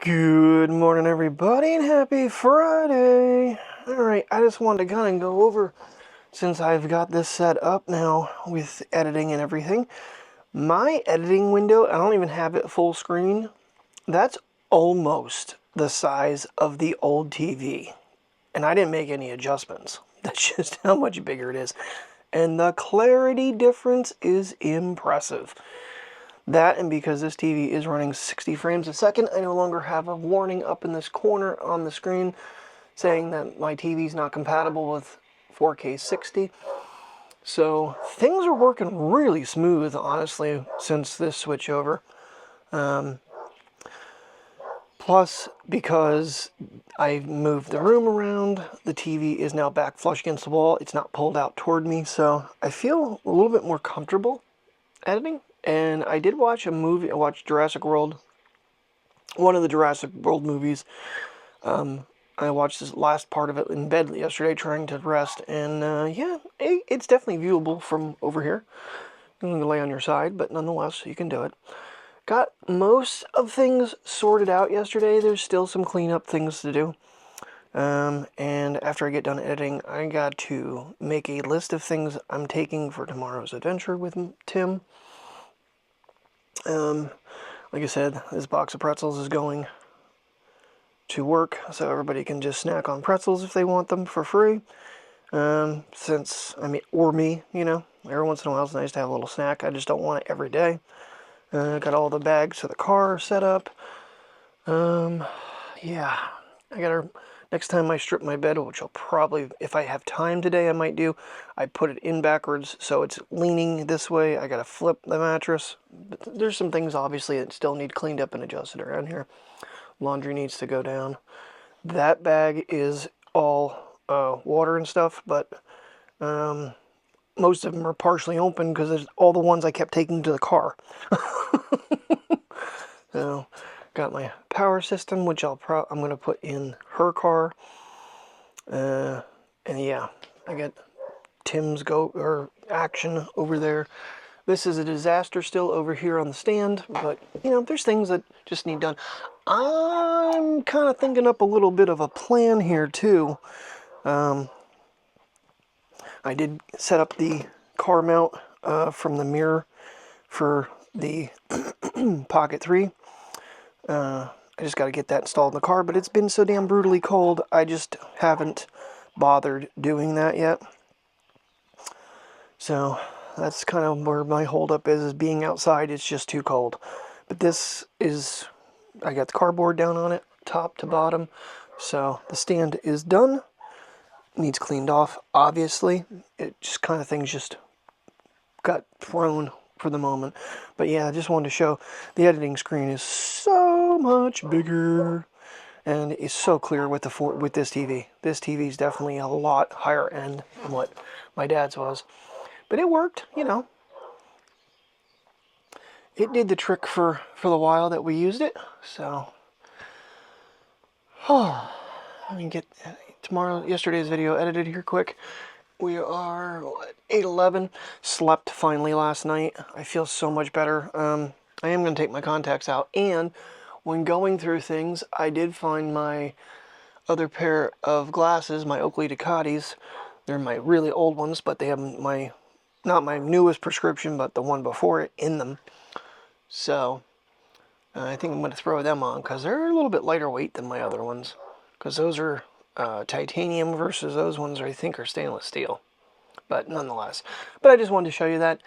Good morning, everybody, and happy Friday. Alright, I just wanted to kind of go over, since I've got this set up now with editing and everything, my editing window, I don't even have it full screen, that's almost the size of the old TV. And I didn't make any adjustments. That's just how much bigger it is. And the clarity difference is impressive. That, and because this TV is running 60 frames a second, I no longer have a warning up in this corner on the screen saying that my TV is not compatible with 4K 60. So things are working really smooth, honestly, since this switch over. Plus, because I moved the room around, the TV is now back flush against the wall. It's not pulled out toward me, so I feel a little bit more comfortable editing. And I did watch a movie. I watched Jurassic World, one of the Jurassic World movies. I watched this last part of it in bed yesterday trying to rest, and yeah, it's definitely viewable from over here. You can lay on your side, but nonetheless, you can do it. Got most of things sorted out yesterday. There's still some cleanup things to do. And after I get done editing, I got to make a list of things I'm taking for tomorrow's adventure with Tim. Like I said, this box of pretzels is going to work, so everybody can just snack on pretzels if they want them for free. Or me, you know, every once in a while it's nice to have a little snack. I just don't want it every day. Got all the bags for the car set up. Yeah, next time I strip my bed, which I'll probably, if I have time today, I might do, I put it in backwards so it's leaning this way. I gotta flip the mattress. But there's some things, obviously, that still need cleaned up and adjusted around here. Laundry needs to go down. That bag is all water and stuff, but most of them are partially open because there's all the ones I kept taking to the car. So, got my power system, which I'm going to put in her car. And yeah, I got Tim's Action over there. This is a disaster still over here on the stand, but, you know, there's things that just need done. I'm kind of thinking up a little bit of a plan here, too. I did set up the car mount from the mirror for the Pocket 3. I just got to get that installed in the car, but it's been so damn brutally cold, I just haven't bothered doing that yet. So that's kind of where my holdup is being outside. It's just too cold. But this is, I got the cardboard down on it, top to bottom. So the stand is done. Needs cleaned off, obviously. It just kind of things just got thrown for the moment. But yeah, I just wanted to show the editing screen is so much bigger. And it's so clear with this TV. This TV is definitely a lot higher end than what my dad's was. But it worked, you know. It did the trick for the while that we used it. So, let me get yesterday's video edited here quick. We are 8:11. Slept finally last night. I feel so much better. I am going to take my contacts out. And when going through things, I did find my other pair of glasses, my Oakley Ducatis. They're my really old ones, but they have not my newest prescription, but the one before it in them. So, I think I'm going to throw them on because they're a little bit lighter weight than my other ones. Because those are titanium versus those ones I think are stainless steel. But nonetheless. But I just wanted to show you that.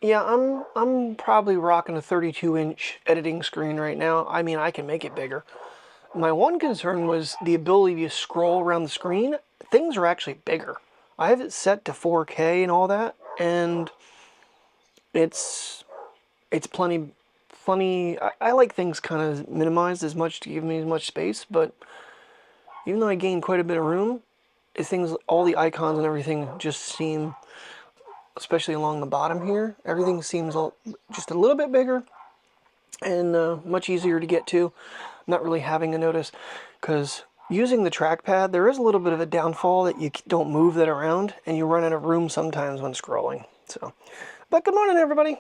Yeah, I'm probably rocking a 32-inch editing screen right now. I mean, I can make it bigger. My one concern was the ability to scroll around the screen. Things are actually bigger. I have it set to 4K and all that, and it's plenty. I like things kind of minimized as much to give me as much space, but even though I gained quite a bit of room, all the icons and everything just seem, especially along the bottom here, everything seems just a little bit bigger and much easier to get to. I'm not really having a notice because using the trackpad, there is a little bit of a downfall that you don't move that around and you run out of room sometimes when scrolling. So, but good morning, everybody.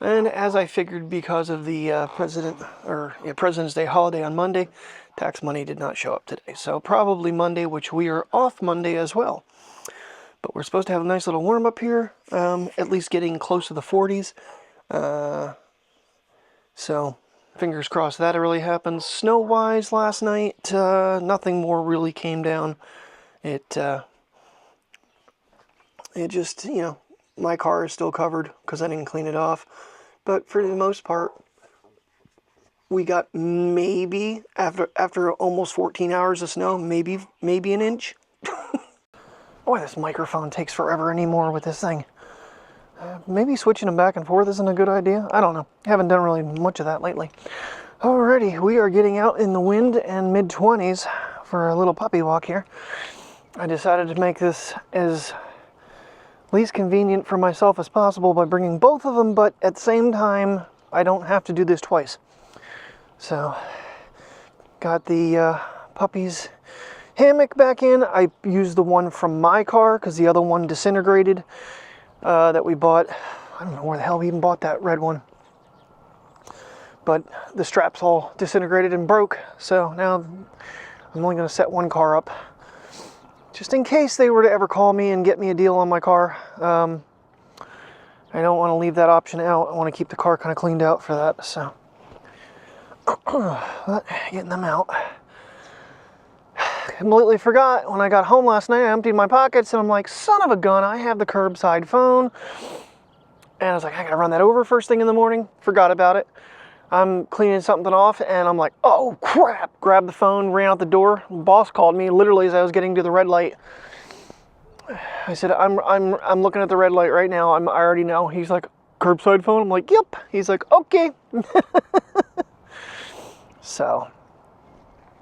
And as I figured, because of the President's Day holiday on Monday, tax money did not show up today. So probably Monday, which we are off Monday as well. But we're supposed to have a nice little warm up here, at least getting close to the 40s. So fingers crossed that really happens. Snow-wise last night, nothing more really came down. It just, you know, my car is still covered because I didn't clean it off. But for the most part, we got maybe, after almost 14 hours of snow, maybe an inch. Boy, this microphone takes forever anymore with this thing. Maybe switching them back and forth isn't a good idea. I don't know. I haven't done really much of that lately. Alrighty, we are getting out in the wind and mid-20s for a little puppy walk here. I decided to make this as least convenient for myself as possible by bringing both of them, but at the same time, I don't have to do this twice. So, got the puppy's hammock back in. I used the one from my car because the other one disintegrated that we bought. I don't know where the hell we even bought that red one. But the straps all disintegrated and broke, so now I'm only going to set one car up. Just in case they were to ever call me and get me a deal on my car. I don't want to leave that option out. I want to keep the car kind of cleaned out for that, so. But getting them out. Completely forgot when I got home last night. I emptied my pockets and I'm like, son of a gun, I have the curbside phone. And I was like, I gotta run that over first thing in the morning. Forgot about it. I'm cleaning something off and I'm like, oh crap, grabbed the phone, ran out the door. The boss called me literally as I was getting to the red light. I said, I'm looking at the red light right now. I already know. He's like, curbside phone? I'm like, yep. He's like, okay. So,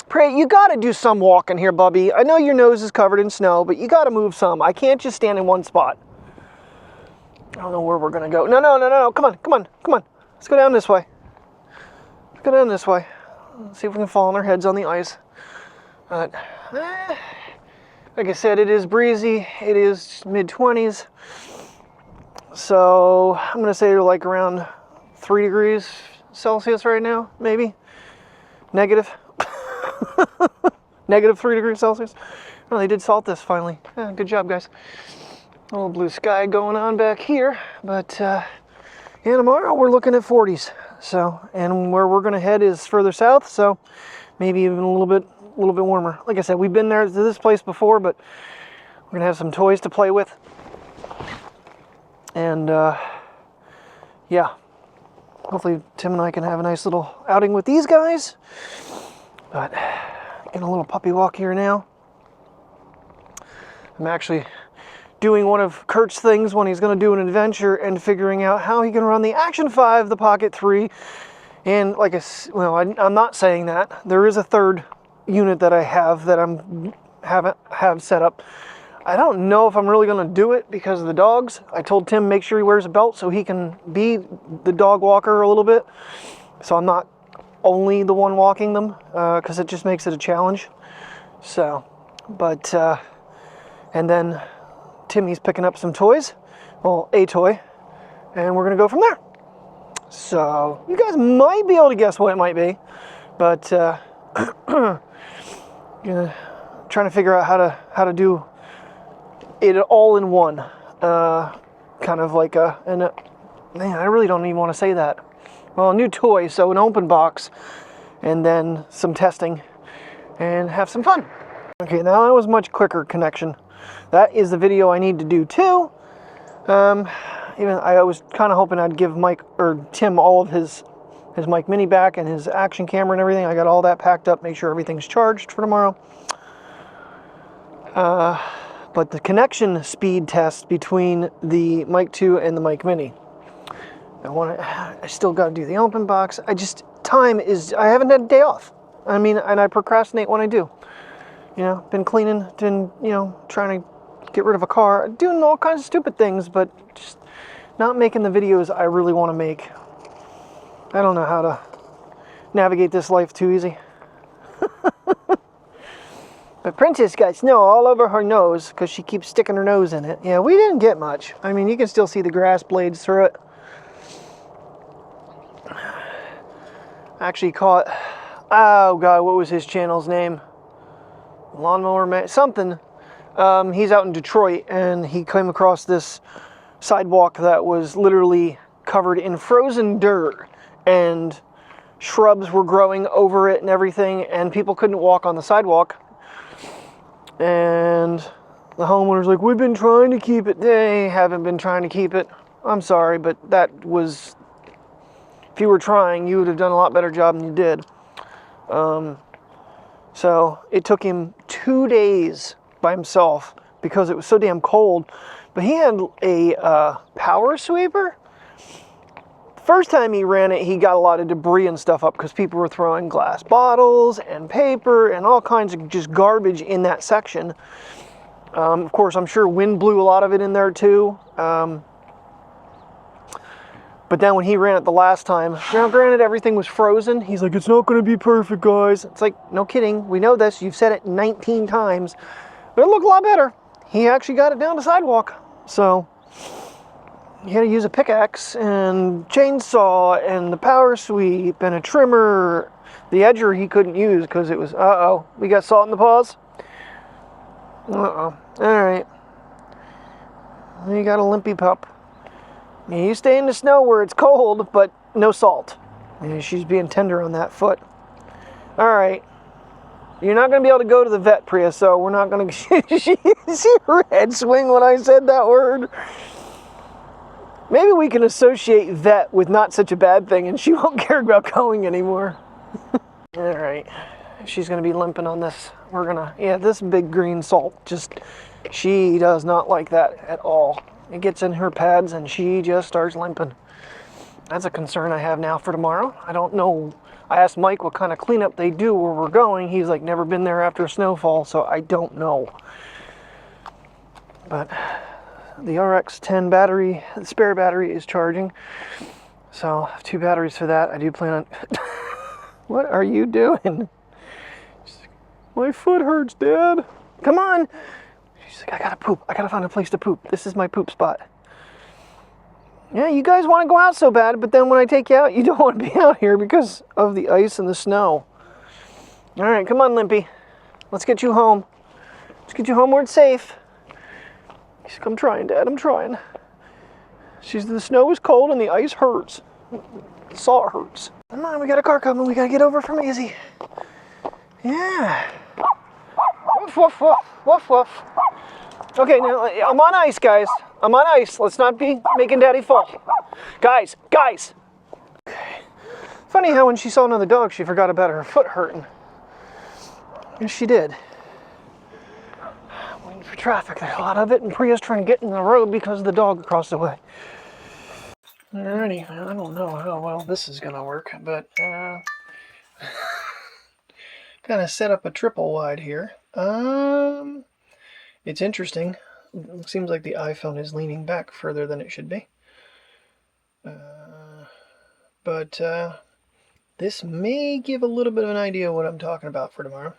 Pray, you gotta do some walking here, Bubby. I know your nose is covered in snow, but you gotta move some. I can't just stand in one spot. I don't know where we're gonna go. No. Come on. Let's go down this way. Go down this way. Let's see if we can fall on our heads on the ice. But, like I said, it is breezy. It is mid-20s. So, I'm going to say like around 3 degrees Celsius right now, maybe. Negative. Negative 3 degrees Celsius. Oh, they did salt this finally. Yeah, good job, guys. A little blue sky going on back here. But, yeah, tomorrow we're looking at 40s. So, and where we're going to head is further south, so maybe even a little bit warmer. Like I said, we've been there to this place before, but we're going to have some toys to play with. And, yeah, hopefully Tim and I can have a nice little outing with these guys. But, getting a little puppy walk here now. I'm actually doing one of Kurt's things when he's going to do an adventure and figuring out how he can run the Action 5, the Pocket 3, and like I'm not saying that. There is a third unit that I have that have set up. I don't know if I'm really going to do it because of the dogs. I told Tim make sure he wears a belt so he can be the dog walker a little bit. So I'm not only the one walking them because it just makes it a challenge. So, but, and then Timmy's picking up some toys, well, a toy, and we're going to go from there. So, you guys might be able to guess what it might be, but trying to figure out how to do it all in one, kind of like man, I really don't even want to say that. Well, a new toy, so an open box, and then some testing, and have some fun. Okay, now that was much quicker connection. That is the video I need to do too. Even I was kind of hoping I'd give Mike or Tim all of his mic mini back and his action camera and everything. I got all that packed up, make sure everything's charged for tomorrow. But the connection speed test between the Mic 2 and the Mic Mini. I still got to do the open box. I haven't had a day off. I mean, and I procrastinate when I do. You know, been cleaning, trying to get rid of a car, doing all kinds of stupid things, but just not making the videos I really want to make. I don't know how to navigate this life too easy. But Princess got snow all over her nose because she keeps sticking her nose in it. Yeah, we didn't get much. I mean, you can still see the grass blades through it. Actually caught, oh God, what was his channel's name? Lawnmower Man, something. He's out in Detroit, and he came across this sidewalk that was literally covered in frozen dirt, and shrubs were growing over it and everything, and people couldn't walk on the sidewalk. And the homeowner's like, we've been trying to keep it. They haven't been trying to keep it. I'm sorry, but that was, if you were trying, you would have done a lot better job than you did. So it took him 2 days by himself because it was so damn cold. But he had a power sweeper. First time he ran it, he got a lot of debris and stuff up because people were throwing glass bottles and paper and all kinds of just garbage in that section. Of course, I'm sure wind blew a lot of it in there too. But then when he ran it the last time, now granted everything was frozen, he's like, it's not going to be perfect, guys. It's like, no kidding, we know this, you've said it 19 times. But it looked a lot better. He actually got it down the sidewalk. So he had to use a pickaxe and chainsaw and the power sweep and a trimmer. The edger he couldn't use because it was, uh-oh, we got salt in the paws? Uh-oh, all right. You got a limpy pup. You stay in the snow where it's cold, but no salt. And she's being tender on that foot. All right. You're not going to be able to go to the vet, Priya, so we're not going to... See her head swing when I said that word? Maybe we can associate vet with not such a bad thing, and she won't care about going anymore. All right. She's going to be limping on this. We're going to... Yeah, this big green salt, just... She does not like that at all. It gets in her pads and she just starts limping. That's a concern I have now for tomorrow. I don't know. I asked Mike what kind of cleanup they do where we're going. He's like, never been there after a snowfall, so I don't know. But the RX 10 battery, the spare battery is charging. So I have 2 batteries for that. I do plan on... What are you doing? My foot hurts, Dad. Come on. She's like, I gotta poop. I gotta find a place to poop. This is my poop spot. Yeah, you guys want to go out so bad, but then when I take you out, you don't want to be out here because of the ice and the snow. All right, come on, Limpy. Let's get you home. Let's get you home where it's safe. She's like, I'm trying, Dad. I'm trying. The snow is cold and the ice hurts. The salt hurts. Come on, we got a car coming. We gotta get over from Easy. Yeah. Woof, woof, woof, woof, woof. Okay, now I'm on ice, guys. I'm on ice. Let's not be making Daddy fall. Guys. Okay. Funny how when she saw another dog, she forgot about her foot hurting. Yes, she did. Waiting for traffic. There's a lot of it, and Priya's trying to get in the road because of the dog across the way. Alrighty, I don't know how well this is gonna work, but gonna set up a triple wide here. It's interesting. It seems like the iPhone is leaning back further than it should be. But this may give a little bit of an idea of what I'm talking about for tomorrow.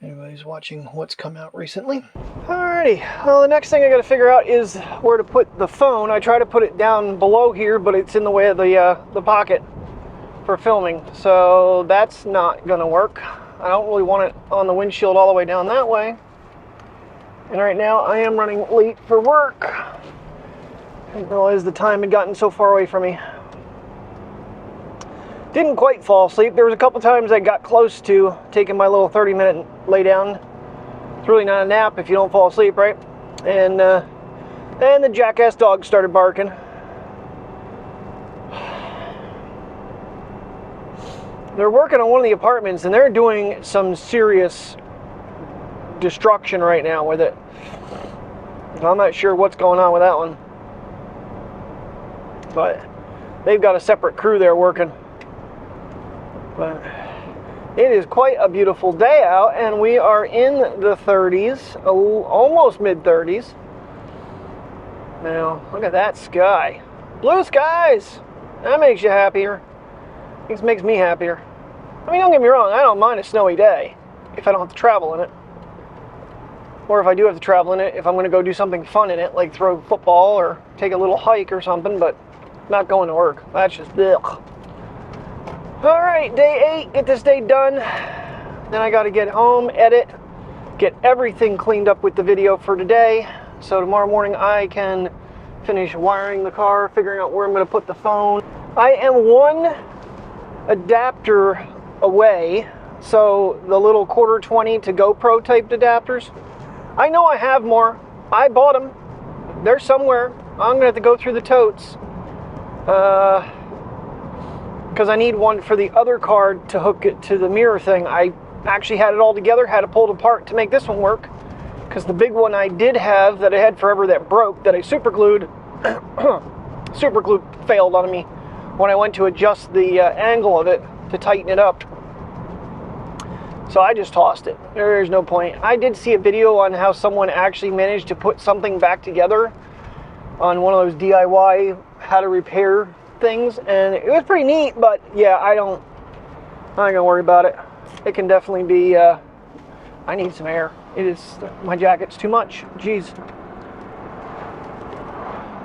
Everybody's watching what's come out recently. Alrighty, well, the next thing I gotta figure out is where to put the phone. I try to put it down below here, but it's in the way of the pocket for filming. So that's not gonna work. I don't really want it on the windshield all the way down that way. And right now I am running late for work. I didn't realize the time had gotten so far away from me. Didn't quite fall asleep. There was a couple times I got close to taking my little 30-minute lay down. It's really not a nap if you don't fall asleep, right? And the jackass dog started barking. They're working on one of the apartments and they're doing some serious destruction right now with it. I'm not sure what's going on with that one, but they've got a separate crew there working. But it is quite a beautiful day out, and we are in the 30s, almost mid-30s. Now, look at that sky. Blue skies! That makes you happier. It makes me happier. I mean, don't get me wrong, I don't mind a snowy day if I don't have to travel in it. Or if I do have to travel in it, if I'm going to go do something fun in it, like throw football or take a little hike or something, but not going to work. That's just, ugh. All right, day 8, get this day done. Then I got to get home, edit, get everything cleaned up with the video for today. So tomorrow morning I can finish wiring the car, figuring out where I'm going to put the phone. I am one adapter away, so the little 1/4-20 to GoPro type adapters. I know I have more. I bought them. They're somewhere. I'm going to have to go through the totes. Because I need one for the other card to hook it to the mirror thing. I actually had it all together, had to pull it apart to make this one work. Because the big one I did have that I had forever that broke, that I super glued, failed on me when I went to adjust the angle of it to tighten it up. So I just tossed it. There's no point. I did see a video on how someone actually managed to put something back together on one of those DIY how to repair things, and it was pretty neat, but yeah, I'm not gonna worry about it. It can definitely be, I need some air. My jacket's too much. Jeez.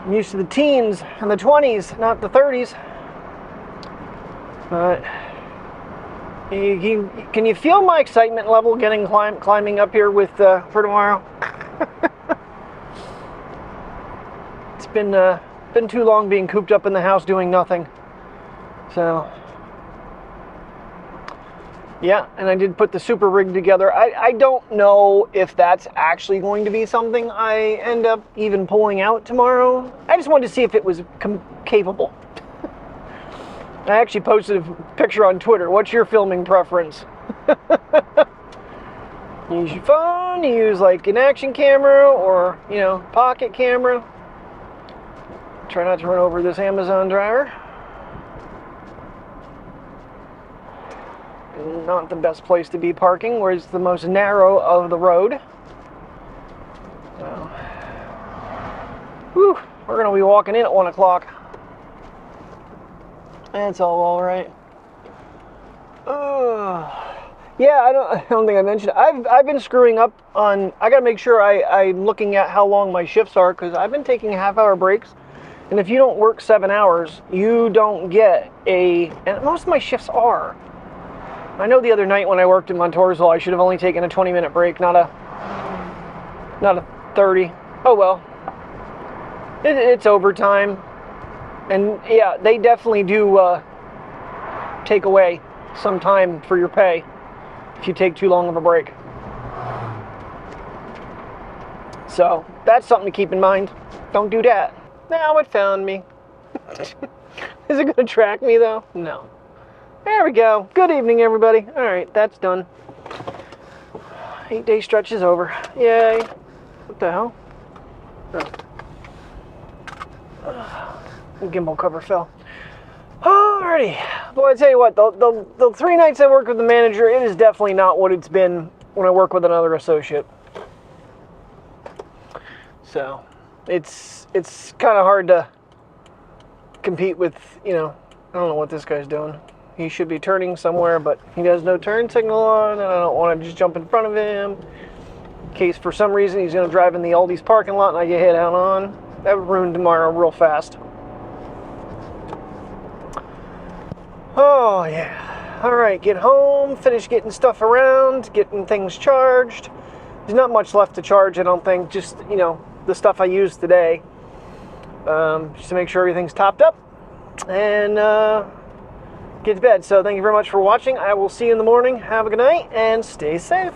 I'm used to the teens and the 20s, not the 30s. But can you feel my excitement level getting climbing up here with for tomorrow? It's been too long being cooped up in the house doing nothing. So yeah, and I did put the super rig together. I don't know if that's actually going to be something I end up even pulling out tomorrow. I just wanted to see if it was capable. I actually posted a picture on Twitter. What's your filming preference? You use your phone, you use like an action camera or, pocket camera. Try not to run over this Amazon driver. Not the best place to be parking, where it's the most narrow of the road. So, whew, we're going to be walking in at 1 o'clock. That's all right. Yeah, I don't think I mentioned it. I've been screwing up on. I got to make sure I'm looking at how long my shifts are, because I've been taking half-hour breaks. And if you don't work 7 hours, you don't get and most of my shifts are. I know the other night when I worked in Montoursville, I should have only taken a 20-minute break, not a 30. Oh well. It's overtime. And yeah, they definitely do take away some time for your pay if you take too long of a break. So that's something to keep in mind. Don't do that. Now it found me. Is it going to track me though? No. There we go. Good evening, everybody. All right, that's done. 8-day stretch is over. Yay. What the hell? The gimbal cover fell. Alrighty. Boy, I tell you what, the 3 nights I worked with the manager, it is definitely not what it's been when I work with another associate. So, it's kind of hard to compete with, I don't know what this guy's doing. He should be turning somewhere, but he has no turn signal on, and I don't want to just jump in front of him in case for some reason he's going to drive in the Aldi's parking lot and I get hit out on. That would ruin tomorrow real fast. Oh, yeah. All right, get home, finish getting stuff around, getting things charged. There's not much left to charge, I don't think. Just, the stuff I used today. Just to make sure everything's topped up. And get to bed. So thank you very much for watching. I will see you in the morning. Have a good night and stay safe.